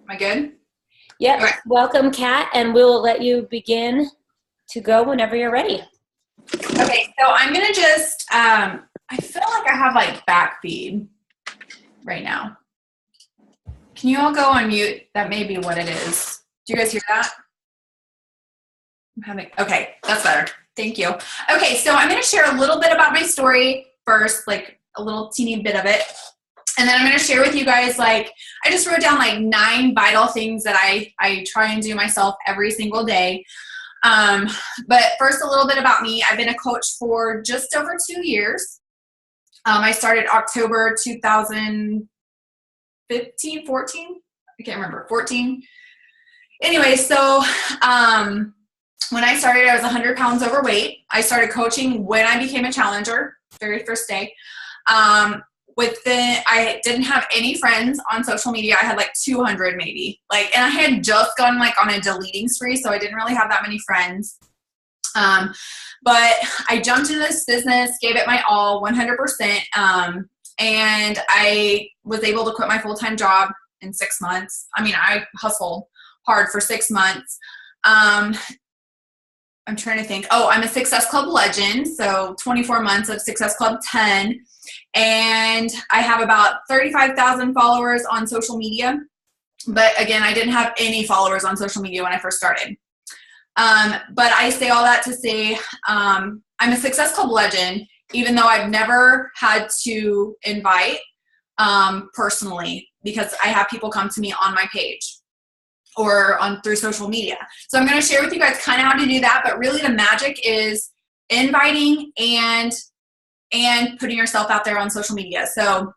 Am I good? Yep. Okay. Welcome, Kat, and we'll let you begin to go whenever you're ready. Okay, so I'm going to just, I feel like I have like back feed right now. Can you all go on mute? That may be what it is. Do you guys hear that? Okay, that's better. Thank you. Okay, so I'm going to share a little bit about my story first, like a little teeny bit of it. And then I'm going to share with you guys, like, I just wrote down like 9 vital things that I try and do myself every single day. But first, a little bit about me. I've been a coach for just over 2 years. I started October 2015, 14. I can't remember, 14. Anyway, so when I started, I was 100 pounds overweight. I started coaching when I became a challenger, very first day. I didn't have any friends on social media. I had like 200 maybe. And I had just gone like on a deleting spree, so I didn't really have that many friends. But I jumped into this business, gave it my all, 100%. And I was able to quit my full-time job in 6 months. I mean, I hustled hard for 6 months. I'm trying to think. Oh, I'm a Success Club legend. So 24 months of Success Club 10. And I have about 35,000 followers on social media. But again, I didn't have any followers on social media when I first started. But I say all that to say I'm a Success Club legend, even though I've never had to invite personally, because I have people come to me on my page or through social media. So I'm going to share with you guys kind of how to do that. But really the magic is inviting and putting yourself out there on social media. So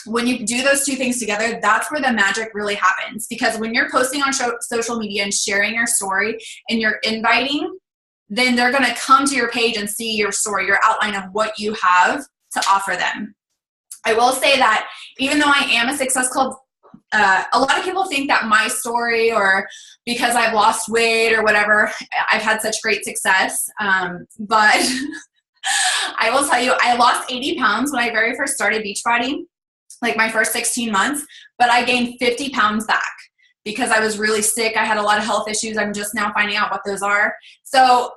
when you do those two things together, that's where the magic really happens. Because when you're posting on social media and sharing your story and you're inviting, then they're going to come to your page and see your story, your outline of what you have to offer them. I will say that even though I am a Success Club, a lot of people think that my story, or because I've lost weight or whatever, I've had such great success. But I will tell you, I lost 80 pounds when I very first started Beachbody, like my first 16 months, but I gained 50 pounds back because I was really sick. I had a lot of health issues. I'm just now finding out what those are. So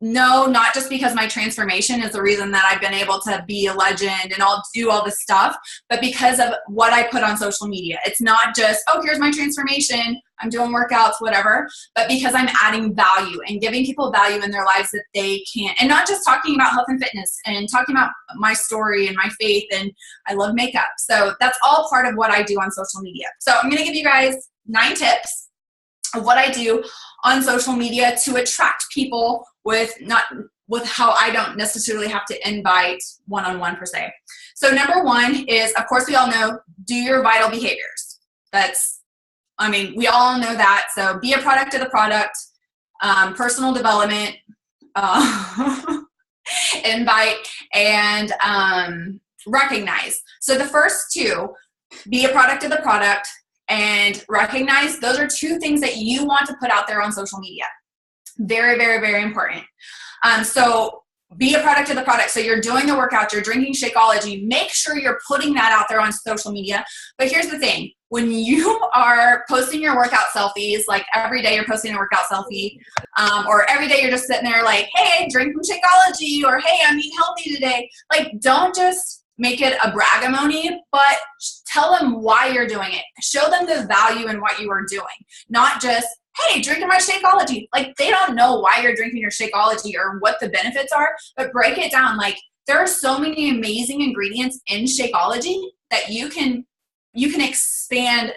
no, not just because my transformation is the reason that I've been able to be a legend and I'll do all this stuff, but because of what I put on social media. It's not just, oh, here's my transformation, I'm doing workouts, whatever, but because I'm adding value and giving people value in their lives that they can't. And not just talking about health and fitness and talking about my story and my faith, and I love makeup. So that's all part of what I do on social media. So I'm going to give you guys 9 tips of what I do on social media to attract people with how I don't necessarily have to invite one-on-one per se. So number 1 is, of course, we all know, do your vital behaviors. We all know that. So be a product of the product, personal development, invite, and recognize. So the first 2, be a product of the product and recognize, those are 2 things that you want to put out there on social media. Very, very, very important. So be a product of the product. So you're doing the workout, you're drinking Shakeology, make sure you're putting that out there on social media. But here's the thing, when you are posting your workout selfies, like every day you're posting a workout selfie, or every day you're just sitting there like, hey, drink some Shakeology, or hey, I'm eating healthy today. Like, don't just make it a bragamony, but tell them why you're doing it. Show them the value in what you are doing, not just, hey, drinking my Shakeology. Like, they don't know why you're drinking your Shakeology or what the benefits are, but break it down. Like, there are so many amazing ingredients in Shakeology that you can expand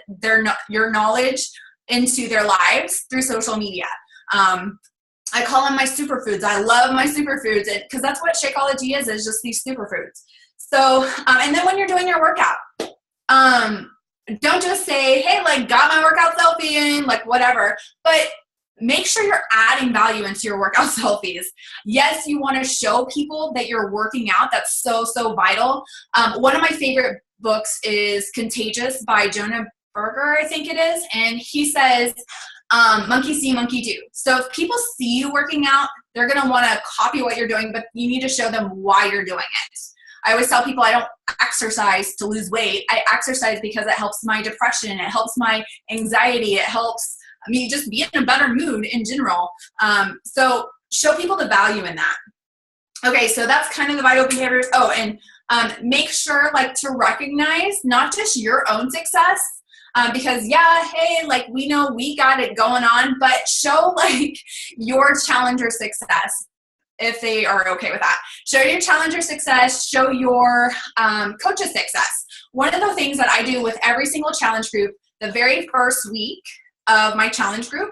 your knowledge into their lives through social media. I call them my superfoods. I love my superfoods because that's what Shakeology is just these superfoods. So, and then when you're doing your workout, don't just say, hey, like, got my workout selfie in, like, whatever, but make sure you're adding value into your workout selfies. Yes, you want to show people that you're working out. That's so, so vital. One of my favorite books is Contagious by Jonah Berger, I think it is. And he says, monkey see, monkey do. So if people see you working out, they're going to want to copy what you're doing, but you need to show them why you're doing it. I always tell people I don't exercise to lose weight. I exercise because it helps my depression. It helps my anxiety. It helps me just be in a better mood in general. So show people the value in that. Okay, so that's kind of the vital behaviors. Oh, and make sure like to recognize not just your own success, because yeah, hey, like we know we got it going on, but show like your challenger success if they are okay with that. Show your challenger success, show your coach's success. One of the things that I do with every single challenge group, the very first week of my challenge group,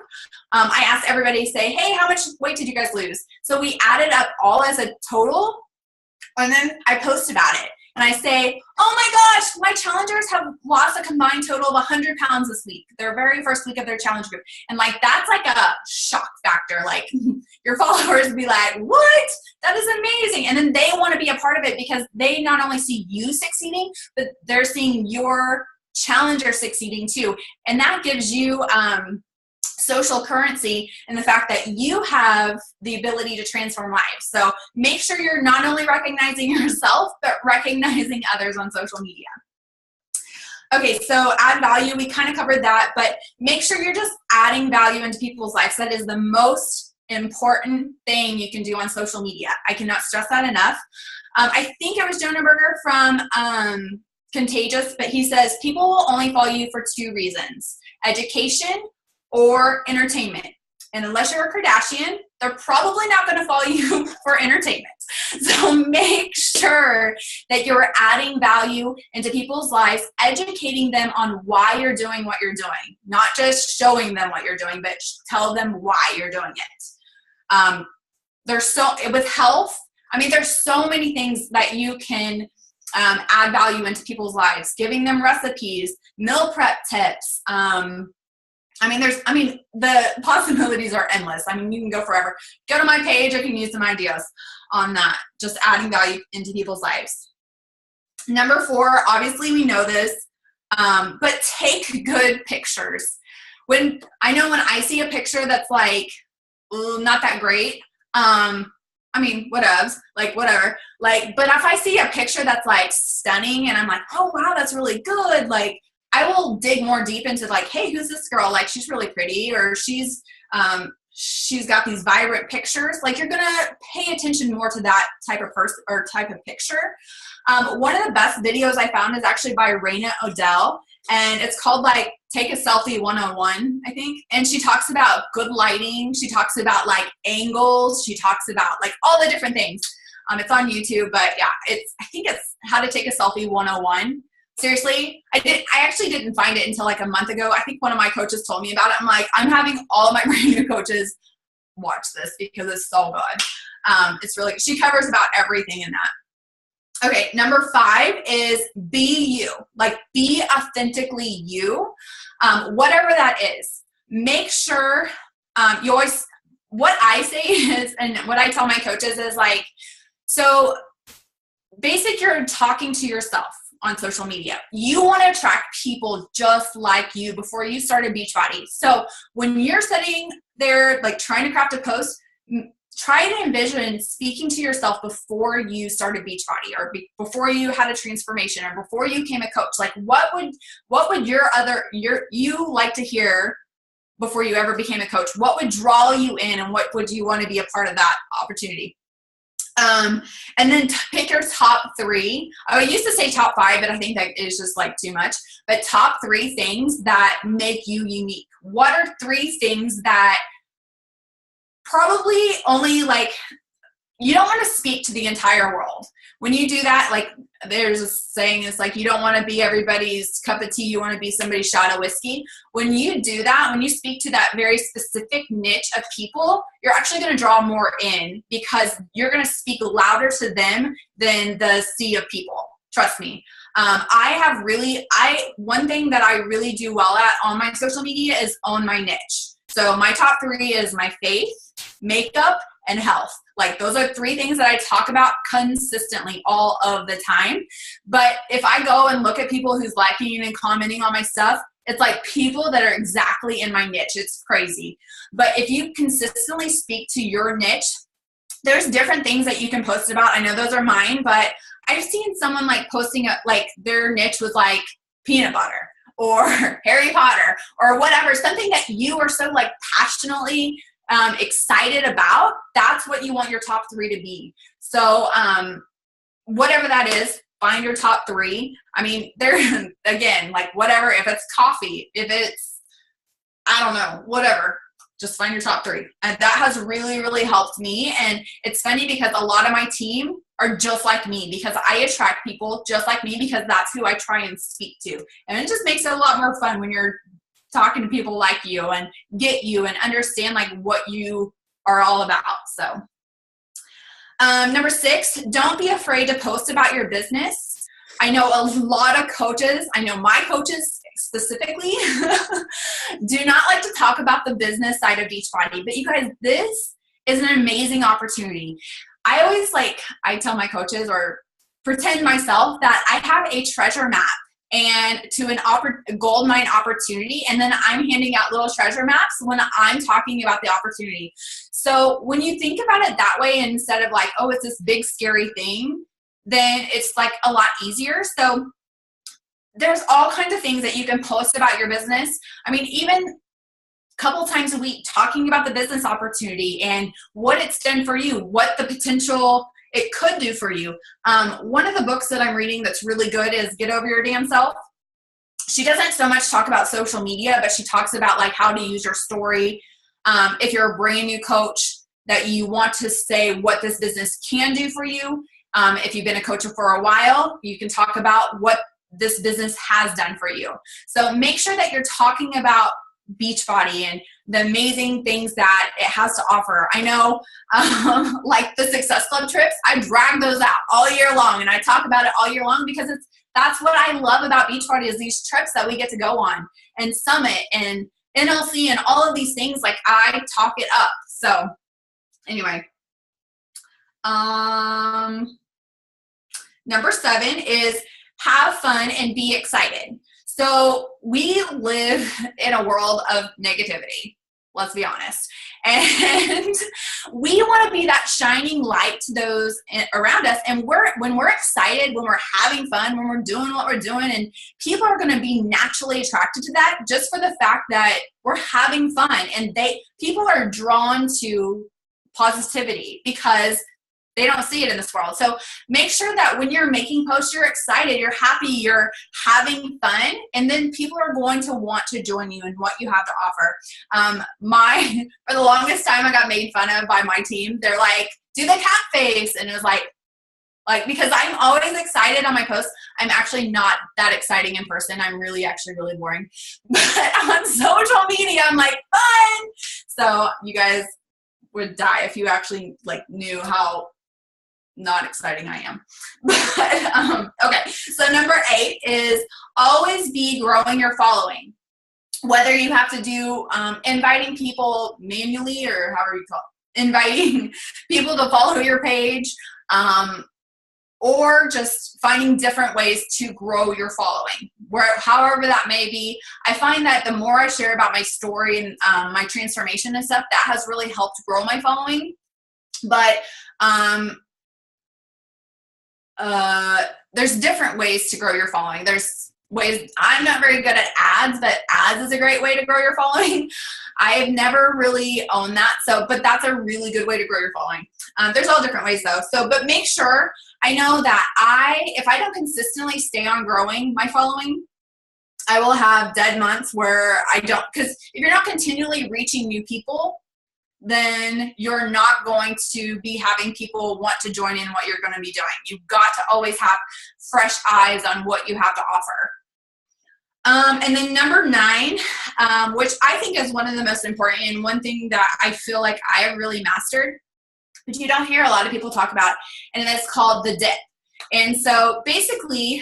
I asked everybody, say, hey, how much weight did you guys lose? So we added up all as a total, and then I post about it. And I say, oh my gosh, my challengers have lost a combined total of 100 pounds this week, their very first week of their challenge group. And like, that's like a shock factor. Like your followers would be like, what? That is amazing. And then they want to be a part of it because they not only see you succeeding, but they're seeing your challenger succeeding too. And that gives you social currency in the fact that you have the ability to transform lives. So make sure you're not only recognizing yourself, but recognizing others on social media. Okay, so add value, we kind of covered that, but make sure you're just adding value into people's lives. That is the most important thing you can do on social media. I cannot stress that enough. I think it was Jonah Berger from Contagious, but he says people will only follow you for two reasons: education or entertainment. And unless you're a Kardashian, they're probably not going to follow you for entertainment. So make sure that you're adding value into people's lives, educating them on why you're doing what you're doing, not just showing them what you're doing, but tell them why you're doing it. With health, I mean, there's so many things that you can add value into people's lives, giving them recipes, meal prep tips. The possibilities are endless. I mean, you can go forever. Go to my page. I can use some ideas on that. Just adding value into people's lives. Number 4, obviously we know this, but take good pictures. When I see a picture that's like not that great, whatevs, like whatever. Like, but if I see a picture that's like stunning and I'm like, oh wow, that's really good, like I will dig more deep into like, hey, who's this girl? Like, she's really pretty, or she's got these vibrant pictures. Like, you're gonna pay attention more to that type of person or type of picture. One of the best videos I found is actually by Raina Odell, and it's called like Take a Selfie 101, I think. And she talks about good lighting. She talks about like angles. She talks about like all the different things. It's on YouTube, but yeah, I think it's How to Take a Selfie 101. Seriously, I actually didn't find it until like a month ago. I think one of my coaches told me about it. I'm like, I'm having all of my brand new coaches watch this because it's so good. It's really, she covers about everything in that. Okay, number 5 is be you. Like, be authentically you, whatever that is. Make sure you always, what I say is, and what I tell my coaches is like, so basic, you're talking to yourself on social media. You want to attract people just like you before you started Beachbody. So when you're sitting there, like trying to craft a post, try to envision speaking to yourself before you started Beachbody, or before you had a transformation, or before you became a coach. Like, what would you like to hear before you ever became a coach? What would draw you in, and what would you want to be a part of that opportunity? And then pick your top 3. I used to say top 5, but I think that is just like too much. But top 3 things that make you unique. What are 3 things that probably only, like, you don't want to speak to the entire world. When you do that, like, there's a saying, it's like, you don't want to be everybody's cup of tea, you want to be somebody's shot of whiskey. When you do that, when you speak to that very specific niche of people, you're actually going to draw more in, because you're going to speak louder to them than the sea of people. Trust me. One thing that I really do well at on my social media is own my niche. So my top 3 is my faith, makeup, and health. Like, those are 3 things that I talk about consistently all of the time. But if I go and look at people who's liking and commenting on my stuff, it's like people that are exactly in my niche. It's crazy. But if you consistently speak to your niche, there's different things that you can post about. I know those are mine, but I've seen someone like posting like their niche was like peanut butter or Harry Potter or whatever, something that you are so like passionately excited about. That's what you want your top 3 to be. So whatever that is, find your top 3. I mean, there again, like whatever, if it's coffee, if it's, I don't know, whatever, just find your top 3. And that has really, really helped me. And it's funny because a lot of my team are just like me, because I attract people just like me, because that's who I try and speak to. And it just makes it a lot more fun when you're talking to people like you and get you and understand like what you are all about. So number 6, don't be afraid to post about your business. I know a lot of coaches, I know my coaches specifically, do not like to talk about the business side of Beachbody, but you guys, this is an amazing opportunity. I always I tell my coaches or pretend myself that I have a treasure map and to a gold mine opportunity, and then I'm handing out little treasure maps when I'm talking about the opportunity. So when you think about it that way, instead of like, oh, it's this big scary thing, then it's like a lot easier. So there's all kinds of things that you can post about your business. I mean, even a couple times a week, talking about the business opportunity and what it's done for you, what the potential it could do for you. One of the books that I'm reading that's really good is Get Over Your Damn Self. She doesn't so much talk about social media, but she talks about like how to use your story. If you're a brand new coach, that you want to say what this business can do for you. If you've been a coach for a while, you can talk about what this business has done for you. So make sure that you're talking about Beachbody and the amazing things that it has to offer. I know like the Success Club trips, I drag those out all year long and I talk about it all year long because that's what I love about Beachbody is these trips that we get to go on, and Summit and NLC and all of these things. Like I talk it up. So anyway, number 7 is have fun and be excited. So we live in a world of negativity, let's be honest. And we want to be that shining light to those around us. And when we're excited, when we're having fun, when we're doing what we're doing, and people are going to be naturally attracted to that just for the fact that we're having fun. And people are drawn to positivity because they don't see it in this world. So make sure that when you're making posts, you're excited, you're happy, you're having fun, and then people are going to want to join you in what you have to offer. For the longest time, I got made fun of by my team. They're like, do the cat face. And it was like, because I'm always excited on my posts. I'm actually not that exciting in person. I'm actually really boring. But on social media, I'm like, fun. So you guys would die if you actually knew how not exciting I am. But okay, so number 8 is always be growing your following. Whether you have to do inviting people manually or however you call it, inviting people to follow your page, or just finding different ways to grow your following, however that may be. I find that the more I share about my story and my transformation and stuff, that has really helped grow my following. But there's different ways to grow your following. There's ways, I'm not very good at ads, but ads is a great way to grow your following. I've never really owned that. But that's a really good way to grow your following. There's all different ways though. But make sure, I know that if I don't consistently stay on growing my following, I will have dead months where I don't, because if you're not continually reaching new people, then you're not going to be having people want to join in what you're going to be doing. You've got to always have fresh eyes on what you have to offer. And then number 9, which I think is one of the most important and one thing that I feel like I have really mastered, but you don't hear a lot of people talk about, and it's called the dip. And so basically,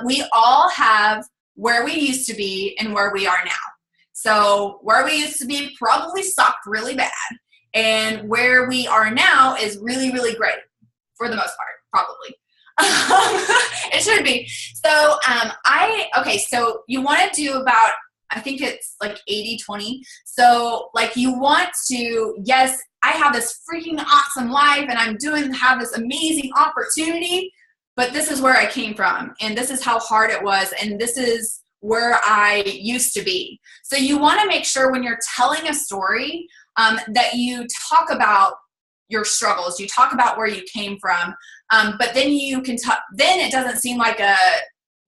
we all have where we used to be and where we are now. So where we used to be probably sucked really bad, and where we are now is really, really great for the most part, probably. It should be. So so you want to do about, I think it's like 80-20. So you want to, yes, I have this freaking awesome life and have this amazing opportunity, but this is where I came from, and this is how hard it was, and this is where I used to be. So you want to make sure when you're telling a story that you talk about your struggles, you talk about where you came from, but then you can then it doesn't seem like a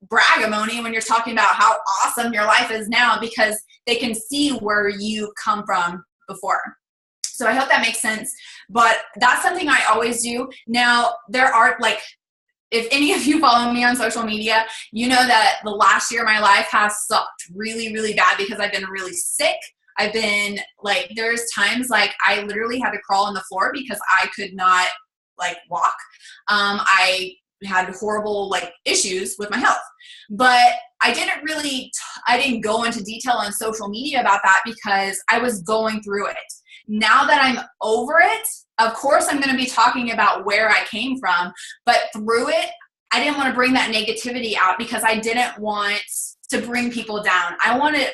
bragamony when you're talking about how awesome your life is now, because they can see where you come from before. So I hope that makes sense, but that's something I always do. Now, there are, like, if any of you follow me on social media, you know that the last year of my life has sucked really, really bad because I've been really sick. I've been, like, there's times, like, I literally had to crawl on the floor because I could not, like, walk. I had horrible, like, issues with my health. But I didn't go into detail on social media about that because I was going through it. Now that I'm over it, of course I'm going to be talking about where I came from, but through it, I didn't want to bring that negativity out because I didn't want to bring people down. I wanted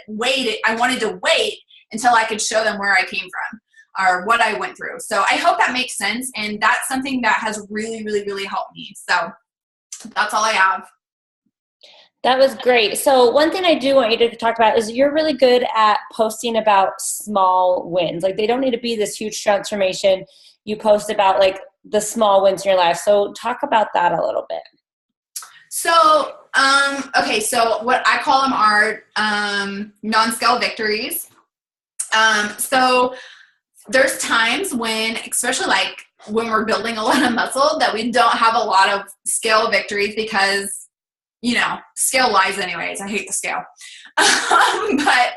to wait until I could show them where I came from or what I went through. So I hope that makes sense. And that's something that has really, really, really helped me. So that's all I have. That was great. So one thing I do want you to talk about is you're really good at posting about small wins. Like, they don't need to be this huge transformation. You post about, like, the small wins in your life. So talk about that a little bit. So, okay. So what I call them are non-scale victories. So there's times when, especially like when we're building a lot of muscle, that we don't have a lot of scale victories because, you know, scale lies anyways. I hate the scale. But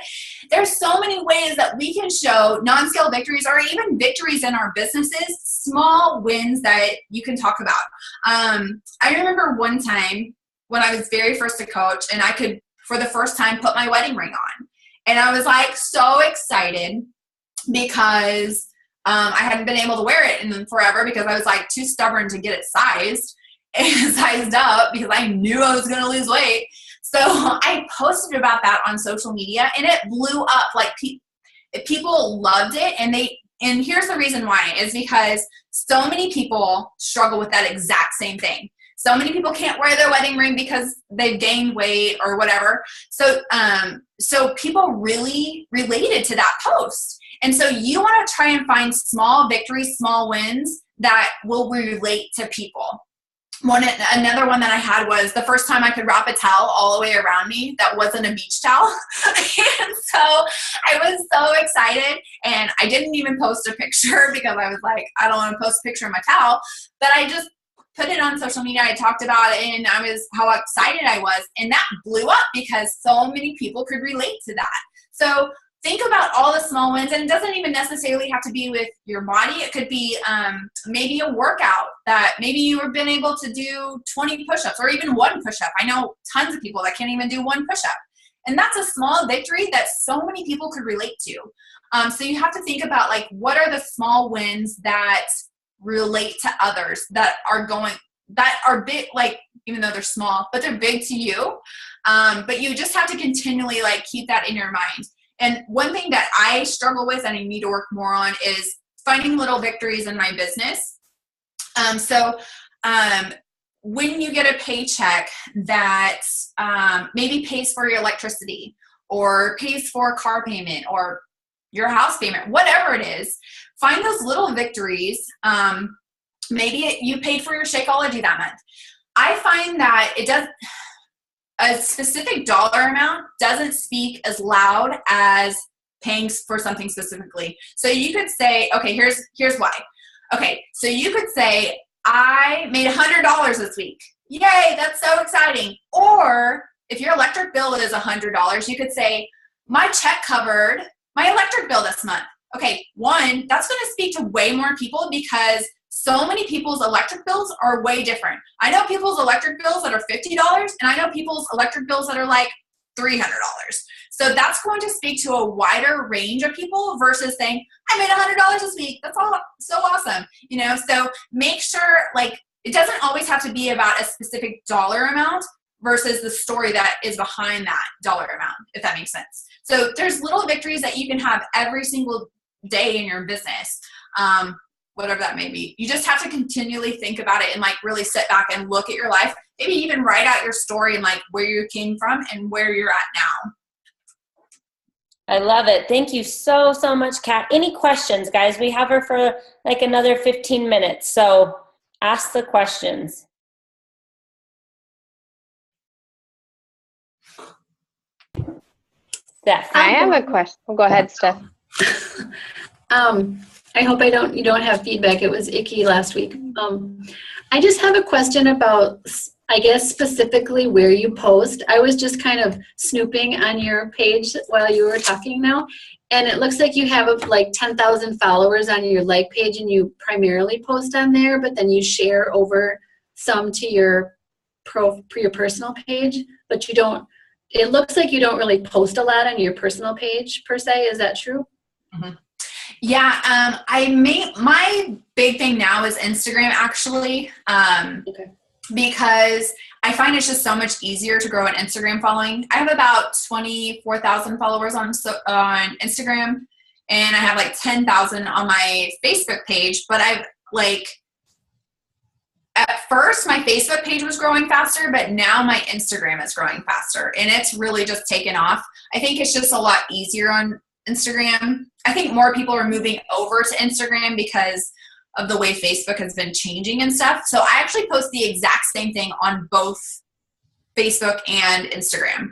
there's so many ways that we can show non-scale victories or even victories in our businesses, small wins that you can talk about. I remember one time when I was very first to coach and I could, for the first time, put my wedding ring on. And I was, like, so excited because I hadn't been able to wear it in forever because I was, like, too stubborn to get it sized and sized up because I knew I was going to lose weight. So I posted about that on social media and it blew up. Like, people loved it. And here's the reason why, is because so many people struggle with that exact same thing. So many people can't wear their wedding ring because they've gained weight or whatever. So people really related to that post. And so you want to try and find small victories, small wins that will relate to people. Another one that I had was the first time I could wrap a towel all the way around me that wasn't a beach towel. And so I was so excited, and I didn't even post a picture because I was like, I don't want to post a picture of my towel, but I just put it on social media. I talked about it, and how excited I was, and that blew up because so many people could relate to that. So think about all the small wins, and it doesn't even necessarily have to be with your body. It could be maybe a workout that maybe you have been able to do 20 push-ups or even one push-up. I know tons of people that can't even do one push-up. And that's a small victory that so many people could relate to. So you have to think about, like, what are the small wins that relate to others that are big, like, even though they're small, but they're big to you. But you just have to continually, like, keep that in your mind. And one thing that I struggle with and I need to work more on is finding little victories in my business. When you get a paycheck that maybe pays for your electricity or pays for a car payment or your house payment, whatever it is, find those little victories. Maybe you paid for your Shakeology that month. I find that a specific dollar amount doesn't speak as loud as paying for something specifically. So you could say, okay, here's why. Okay, so you could say, I made $100 this week. Yay, that's so exciting. Or if your electric bill is $100, you could say, my check covered my electric bill this month. Okay, one, that's going to speak to way more people because so many people's electric bills are way different. I know people's electric bills that are $50, and I know people's electric bills that are like $300. So that's going to speak to a wider range of people versus saying, I made $100 this week. That's all so awesome. You know, so make sure, like, it doesn't always have to be about a specific dollar amount versus the story that is behind that dollar amount, if that makes sense. So there's little victories that you can have every single day in your business. whatever that may be. You just have to continually think about it and like really sit back and look at your life. Maybe even write out your story and like where you came from and where you're at now. I love it. Thank you so, so much, Kat. Any questions, guys? We have her for like another 15 minutes. So ask the questions. Steph. I have a question. Go ahead, Steph. I hope you don't have feedback. It was icky last week. I just have a question about, I guess, specifically where you post. I was just kind of snooping on your page while you were talking now, and it looks like you have like 10,000 followers on your like page, and you primarily post on there, but then you share over some to your personal page, but you don't. It looks like you don't really post a lot on your personal page per se. Is that true? Mm-hmm. Yeah, my big thing now is Instagram actually, Okay. Because I find it's just so much easier to grow an Instagram following. I have about 24,000 followers on Instagram, and I have like 10,000 on my Facebook page, but I've like, at first my Facebook page was growing faster, but now my Instagram is growing faster, and it's really just taken off. I think it's just a lot easier on Instagram. I think more people are moving over to Instagram because of the way Facebook has been changing and stuff. So I actually post the exact same thing on both Facebook and Instagram.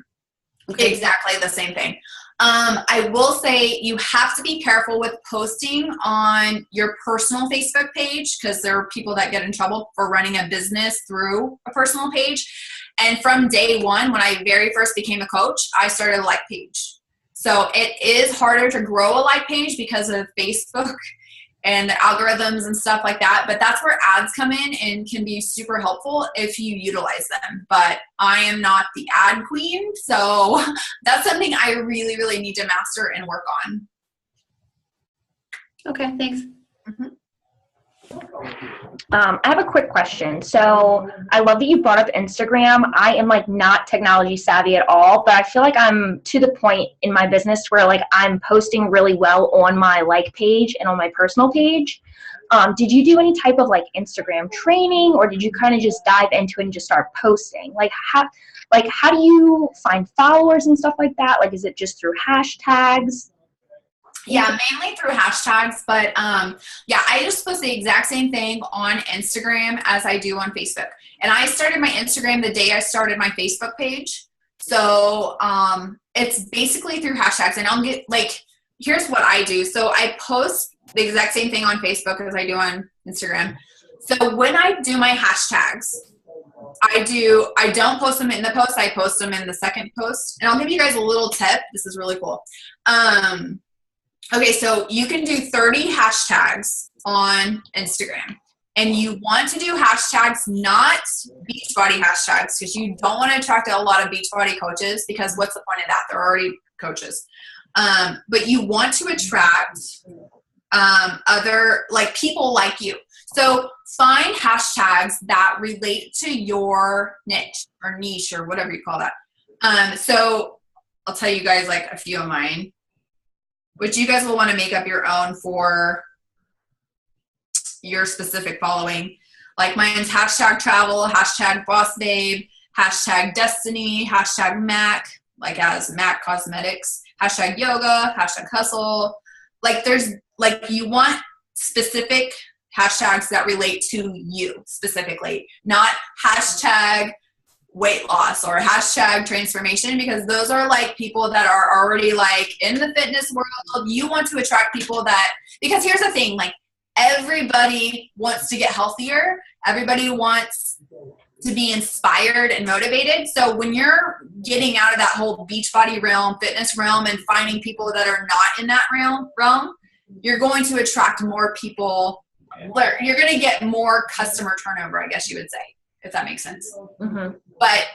Okay. Exactly the same thing. I will say you have to be careful with posting on your personal Facebook page, because there are people that get in trouble for running a business through a personal page. And from day one, when I very first became a coach, I started a like page. So it is harder to grow a like page because of Facebook and the algorithms and stuff like that. But that's where ads come in and can be super helpful if you utilize them. But I am not the ad queen, so that's something I really, really need to master and work on. Okay, thanks. Mm-hmm. I have a quick question. So I love that you brought up Instagram. I am like not technology savvy at all, but I feel like I'm to the point in my business where like I'm posting really well on my like page and on my personal page. Did you do any type of like Instagram training, or did you kind of just dive into it and just start posting? Like how do you find followers and stuff like that? Like, is it just through hashtags? Yeah, mainly through hashtags, but yeah, I just post the exact same thing on Instagram as I do on Facebook. And I started my Instagram the day I started my Facebook page. So it's basically through hashtags, and I'll get like, here's what I do. So I post the exact same thing on Facebook as I do on Instagram. So when I do my hashtags, I don't post them in the post, I post them in the second post. And I'll give you guys a little tip. This is really cool. Okay, so you can do 30 hashtags on Instagram, and you want to do hashtags, not Beachbody hashtags, because you don't want to attract a lot of Beachbody coaches, because what's the point of that? They're already coaches. But you want to attract other like people like you. So find hashtags that relate to your niche or whatever you call that. So I'll tell you guys like a few of mine, which you guys will want to make up your own for your specific following. Like mine's hashtag travel, hashtag boss babe, hashtag destiny, hashtag Mac, like as Mac Cosmetics, hashtag yoga, hashtag hustle. Like there's like, you want specific hashtags that relate to you specifically, not hashtag weight loss or hashtag transformation, because those are like people that are already like in the fitness world. You want to attract people that, because here's the thing, like everybody wants to get healthier. Everybody wants to be inspired and motivated. So when you're getting out of that whole Beachbody realm, fitness realm, and finding people that are not in that realm, you're going to attract more people. You're going to get more customer turnover, I guess you would say, if that makes sense. Mm-hmm. But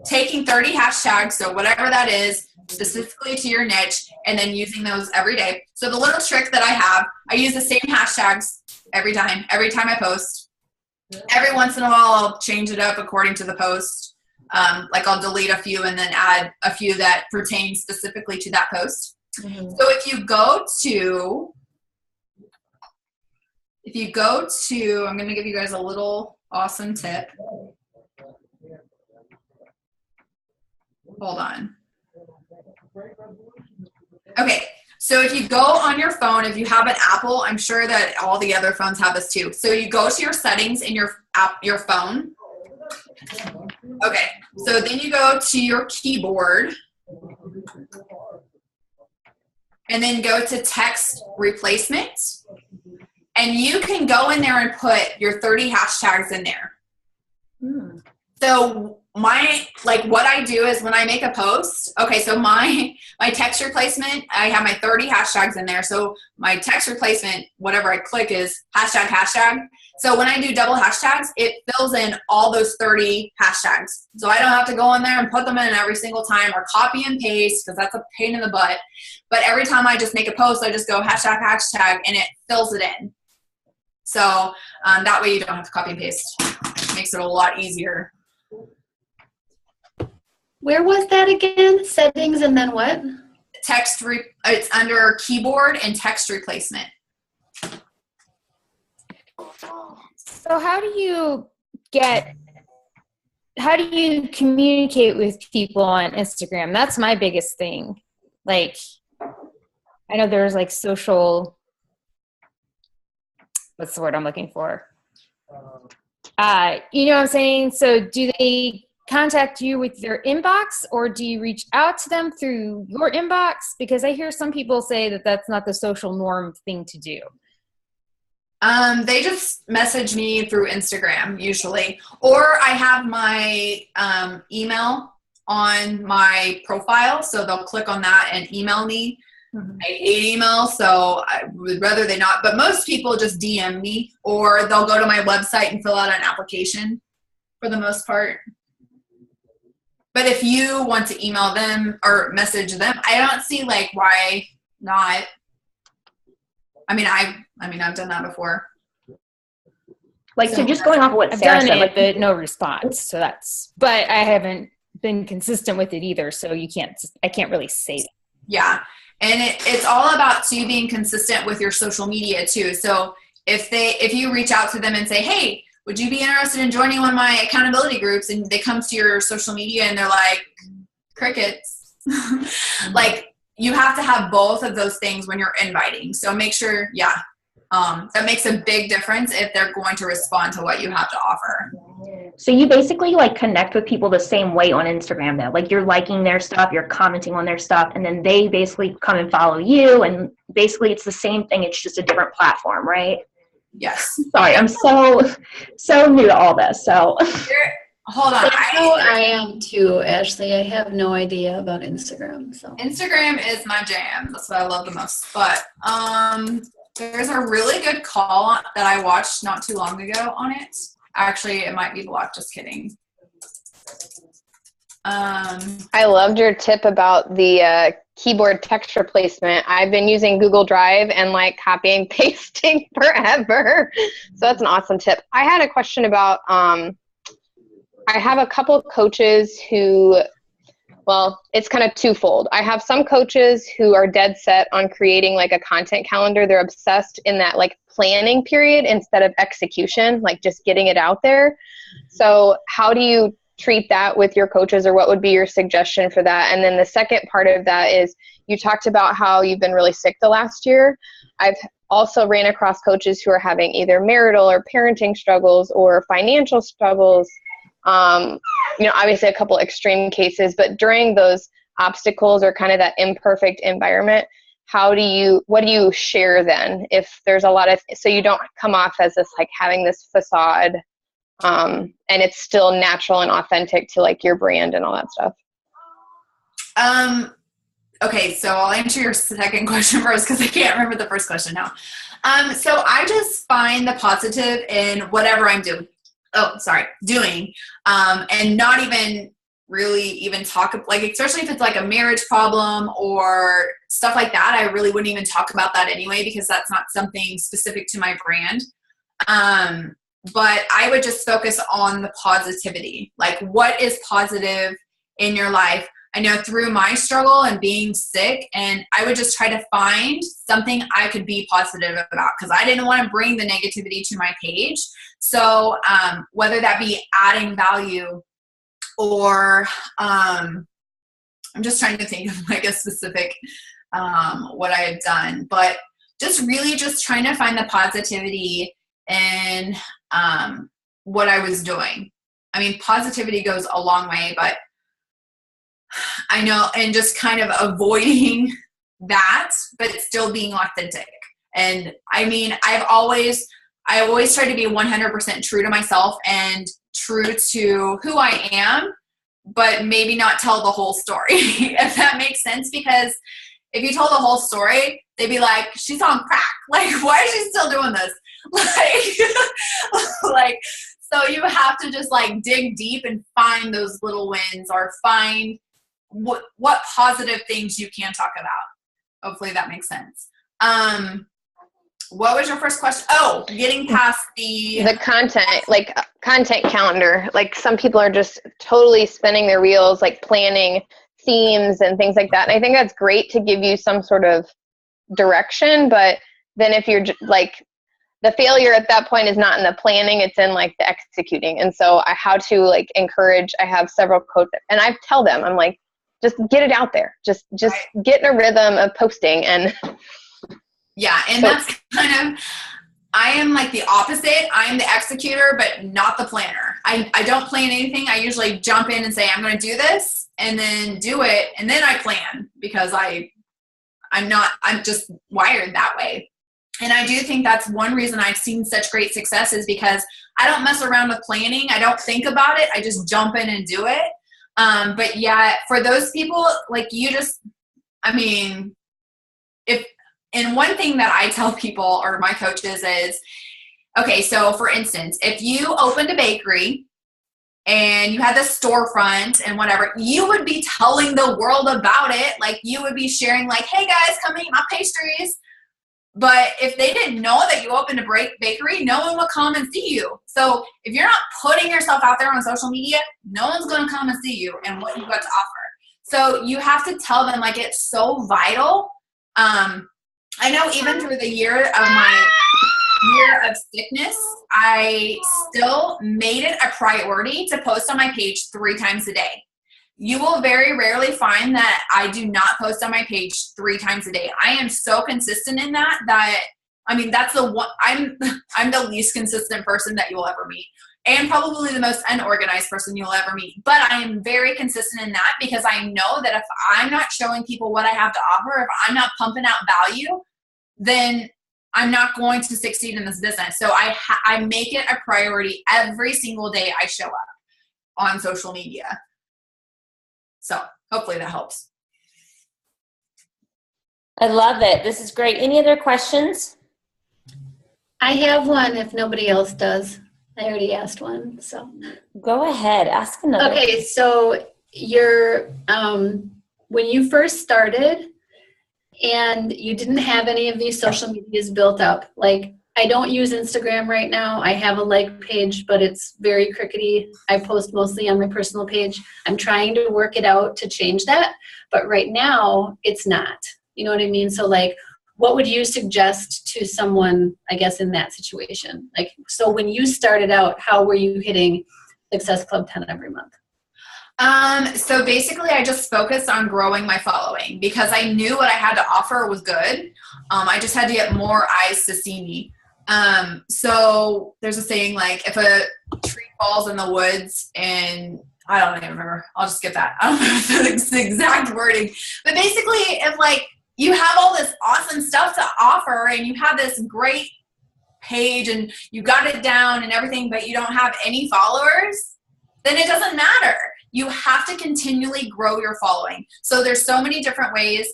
taking 30 hashtags, so whatever that is, specifically to your niche, and then using those every day. So the little trick that I have, I use the same hashtags every time I post. Every once in a while, I'll change it up according to the post. Like I'll delete a few and then add a few that pertain specifically to that post. Mm-hmm. So if you go to if you go to, I'm going to give you guys a little awesome tip. Hold on. Okay. So if you go on your phone, if you have an Apple, I'm sure that all the other phones have this too. So you go to your settings in your phone. Okay. So then you go to your keyboard and then go to text replacement. And you can go in there and put your 30 hashtags in there. So what I do is when I make a post, okay, so my text replacement, I have my 30 hashtags in there. So my text replacement, whatever I click is hashtag. So when I do double hashtags, it fills in all those 30 hashtags. So I don't have to go in there and put them in every single time or copy and paste because that's a pain in the butt. But every time I just make a post, I just go hashtag and it fills it in. So that way you don't have to copy and paste. It makes it a lot easier. Where was that again? Settings and then what? It's under keyboard and text replacement. So how do you communicate with people on Instagram? That's my biggest thing. Like, I know there's like social, what's the word I'm looking for? You know what I'm saying? So do they contact you with their inbox or do you reach out to them through your inbox? Because I hear some people say that that's not the social norm thing to do. They just message me through Instagram usually, or I have my email on my profile, so they'll click on that and email me. I hate email, so I would rather they not, but most people just DM me or they'll go to my website and fill out an application for the most part. But if you want to email them or message them, I don't see like why not. I mean, I've done that before. Like, so just going off of what I've Sarah done said, it, like, but no response. So but I haven't been consistent with it either. So I can't really say that. Yeah. And it's all about too being consistent with your social media too. So if you reach out to them and say, hey, would you be interested in joining one of my accountability groups? And they come to your social media and they're like, crickets. Like, you have to have both of those things when you're inviting. So make sure, that makes a big difference if they're going to respond to what you have to offer. so you basically like connect with people the same way on Instagram though. Like you're liking their stuff, you're commenting on their stuff, and then they basically come and follow you. And basically it's the same thing. It's just a different platform, right? Yes. Sorry, I'm so new to all this. So Hold on. I am too, Ashley. I have no idea about Instagram. So Instagram is my jam. That's what I love the most. But there's a really good call that I watched not too long ago on it. Actually, it might be blocked. Just kidding. I loved your tip about the keyboard text replacement. I've been using Google Drive and like copying pasting forever. So that's an awesome tip. I had a question about I have a couple of coaches who, well, it's kind of twofold. I have some coaches who are dead set on creating like a content calendar. They're obsessed in that like planning period instead of execution, like just getting it out there. So how do you treat that with your coaches, or what would be your suggestion for that? And then the second part of that is you talked about how you've been really sick the last year. I've also ran across coaches who are having either marital or parenting struggles or financial struggles. Obviously a couple extreme cases, but during those obstacles or kind of that imperfect environment, what do you share then if there's a lot of, so you don't come off as this, like having this facade, and it's still natural and authentic to like your brand and all that stuff? Okay, so I'll answer your second question first because I can't remember the first question now. So I just find the positive in whatever I'm doing. And not even really even talk, like, especially if it's like a marriage problem or stuff like that, I really wouldn't even talk about that anyway, because that's not something specific to my brand. But I would just focus on the positivity. Like, what is positive in your life? I know through my struggle and being sick, and I would just try to find something I could be positive about because I didn't want to bring the negativity to my page. So whether that be adding value or I'm just trying to think of like a specific what I had done, but just really just trying to find the positivity in what I was doing. I mean, positivity goes a long way, but I know, and just kind of avoiding that, but still being authentic. And I mean, I always try to be 100% true to myself and true to who I am, but maybe not tell the whole story, if that makes sense. Because if you told the whole story, they'd be like, she's on crack. Like, why is she still doing this? Like, so you have to just like dig deep and find those little wins, or find what positive things you can talk about. Hopefully that makes sense. What was your first question? Oh, getting past the content, like content calendar. Like some people are just totally spinning their wheels, like planning themes and things like that. And I think that's great to give you some sort of direction. But then if you're like, the failure at that point is not in the planning, it's in like the executing. And so how to like encourage, I have several quotes and I tell them, I'm like, just get it out there. Just get in a rhythm of posting. And yeah. And so, that's kind of, I am like the opposite. I am the executor, but not the planner. I don't plan anything. I usually jump in and say, I'm going to do this, and then do it. And then I plan, because I'm just wired that way. And I do think that's one reason I've seen such great success, is because I don't mess around with planning. I don't think about it. I just jump in and do it. But yeah, for those people, like and one thing that I tell people, or my coaches, is, okay, so for instance, if you opened a bakery and you had this storefront and whatever, you would be telling the world about it. Like, you would be sharing like, hey guys, come eat my pastries. But if they didn't know that you opened a bakery, no one will come and see you. So if you're not putting yourself out there on social media, no one's going to come and see you and what you've got to offer. So you have to tell them, like, it's so vital. I know even through the year of sickness, I still made it a priority to post on my page 3 times a day. You will very rarely find that I do not post on my page 3 times a day. I am so consistent in that I mean, that's the one, I'm the least consistent person that you will ever meet, and probably the most unorganized person you'll ever meet. But I am very consistent in that, because I know that if I'm not showing people what I have to offer, if I'm not pumping out value, then I'm not going to succeed in this business. So I make it a priority every single day I show up on social media. So hopefully that helps. I love it. This is great. Any other questions? I have one if nobody else does. I already asked one, so. Go ahead, ask another. Okay, so you're, when you first started and you didn't have any of these social medias built up, like, I don't use Instagram right now. I have a like page, but it's very crickety. I post mostly on my personal page. I'm trying to work it out to change that, but right now it's not. You know what I mean? So like, what would you suggest to someone, I guess, in that situation? Like, so when you started out, how were you hitting Success Club 10 every month? So basically I just focused on growing my following, because I knew what I had to offer was good. I just had to get more eyes to see me. So there's a saying, like, if a tree falls in the woods, and I don't even remember, I'll just skip that. I don't know if it's the exact wording, but basically if like you have all this awesome stuff to offer and you have this great page and you got it down and everything, but you don't have any followers, then it doesn't matter. You have to continually grow your following. So there's so many different ways.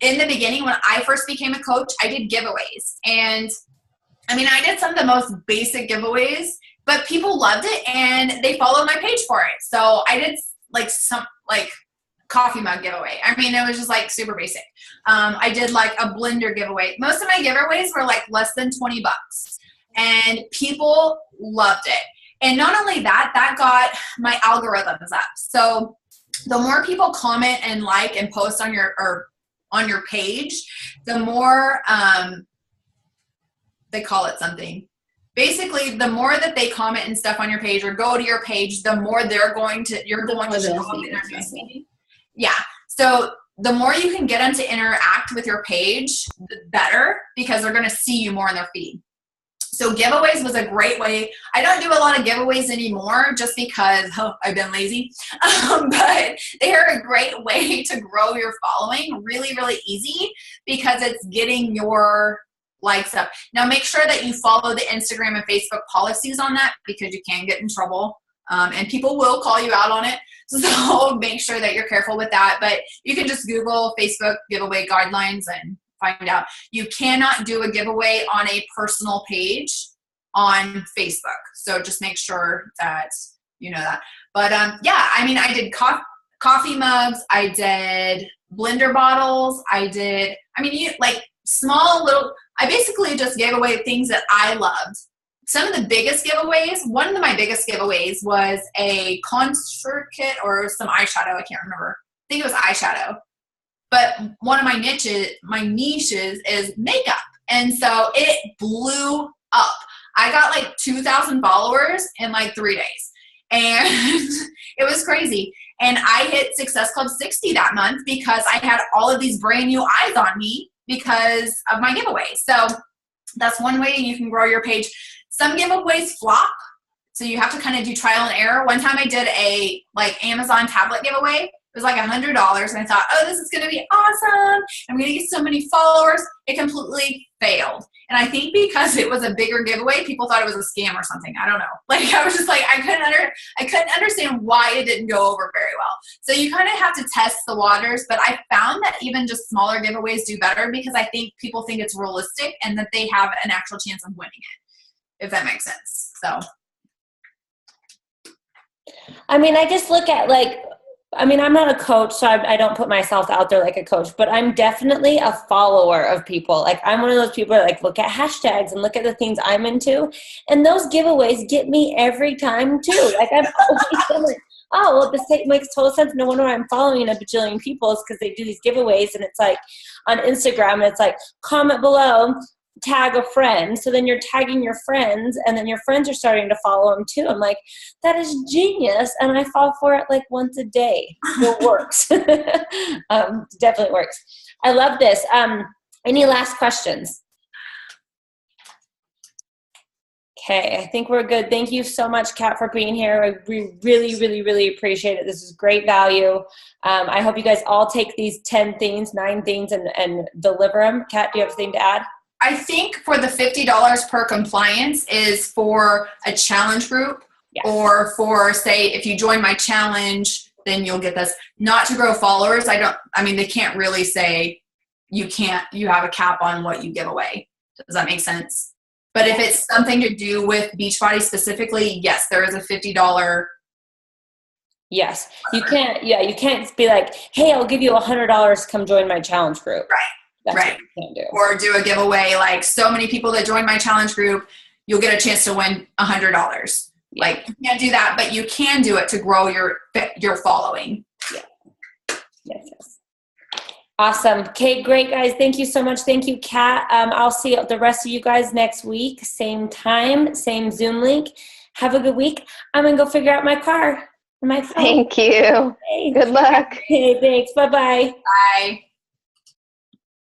In the beginning, when I first became a coach, I did giveaways, and I mean, I did some of the most basic giveaways, but people loved it and they followed my page for it. So I did like some like coffee mug giveaway. I mean, it was just like super basic. I did like a blender giveaway. Most of my giveaways were like less than $20, and people loved it. And not only that, that got my algorithms up. So the more people comment and like and post on your page, the more they call it something. Basically, the more that they comment and stuff on your page or go to your page, the more you're going to show up in their newsfeed. Yeah. So the more you can get them to interact with your page, the better, because they're going to see you more in their feed. So giveaways was a great way. I don't do a lot of giveaways anymore just because I've been lazy. But they're a great way to grow your following. Really, really easy, because it's getting your likes up. Now make sure that you follow the Instagram and Facebook policies on that, because you can get in trouble. And people will call you out on it. So make sure that you're careful with that. But you can just Google Facebook giveaway guidelines and find out. You cannot do a giveaway on a personal page on Facebook. So just make sure that you know that. But yeah, I mean, I did coffee mugs. I did blender bottles. I basically just gave away things that I loved. Some of the biggest giveaways, one of my biggest giveaways was a concert kit or some eyeshadow. I can't remember. I think it was eyeshadow. But one of my niches is makeup. And so it blew up. I got like 2,000 followers in like 3 days. And it was crazy. And I hit Success Club 60 that month because I had all of these brand new eyes on me because of my giveaway. So that's one way you can grow your page. Some giveaways flop, so you have to kind of do trial and error. One time I did a Amazon tablet giveaway. It was like $100, and I thought, oh, this is going to be awesome. I'm going to get so many followers. It completely failed. And I think because it was a bigger giveaway, people thought it was a scam or something. I don't know. I was just like, I couldn't understand why it didn't go over very well. So you kind of have to test the waters. But I found that even just smaller giveaways do better, because I think people think it's realistic and that they have an actual chance of winning it, if that makes sense. So. I mean, I just look at I'm not a coach, so I don't put myself out there like a coach, but I'm definitely a follower of people. I'm one of those people that look at hashtags and look at the things I'm into, and those giveaways get me every time too. I'm always like, oh, well, this makes total sense. No wonder I'm following a bajillion people, is because they do these giveaways, and it's like on Instagram, and it's like, comment below, tag a friend. So then you're tagging your friends, and then your friends are starting to follow them too. I'm like, that is genius. And I fall for it once a day. It works. Definitely works. I love this. Any last questions? Okay, I think we're good. Thank you so much, Kat, for being here. We really, really, really appreciate it. This is great value. I hope you guys all take these 9 things, and deliver them. Kat, do you have anything to add? I think for the $50 per compliance is for a challenge group, yes, or for, say, if you join my challenge, then you'll get this. Not to grow followers. They can't really say you have a cap on what you give away. Does that make sense? But if it's something to do with Beachbody specifically, yes, there is a $50. Yes. You can't be like, hey, I'll give you $100, come join my challenge group. Right. That's right. What you can do. Or do a giveaway, like so many people that join my challenge group, you'll get a chance to win $100. Yeah. You can't do that, but you can do it to grow your following. Yeah. Yes. Awesome. Okay, great, guys. Thank you so much. Thank you, Kat. I'll see the rest of you guys next week. Same time, same Zoom link. Have a good week. I'm going to go figure out my car. My phone. Thank you. Okay. Good luck. Okay, thanks. Bye-bye. Bye.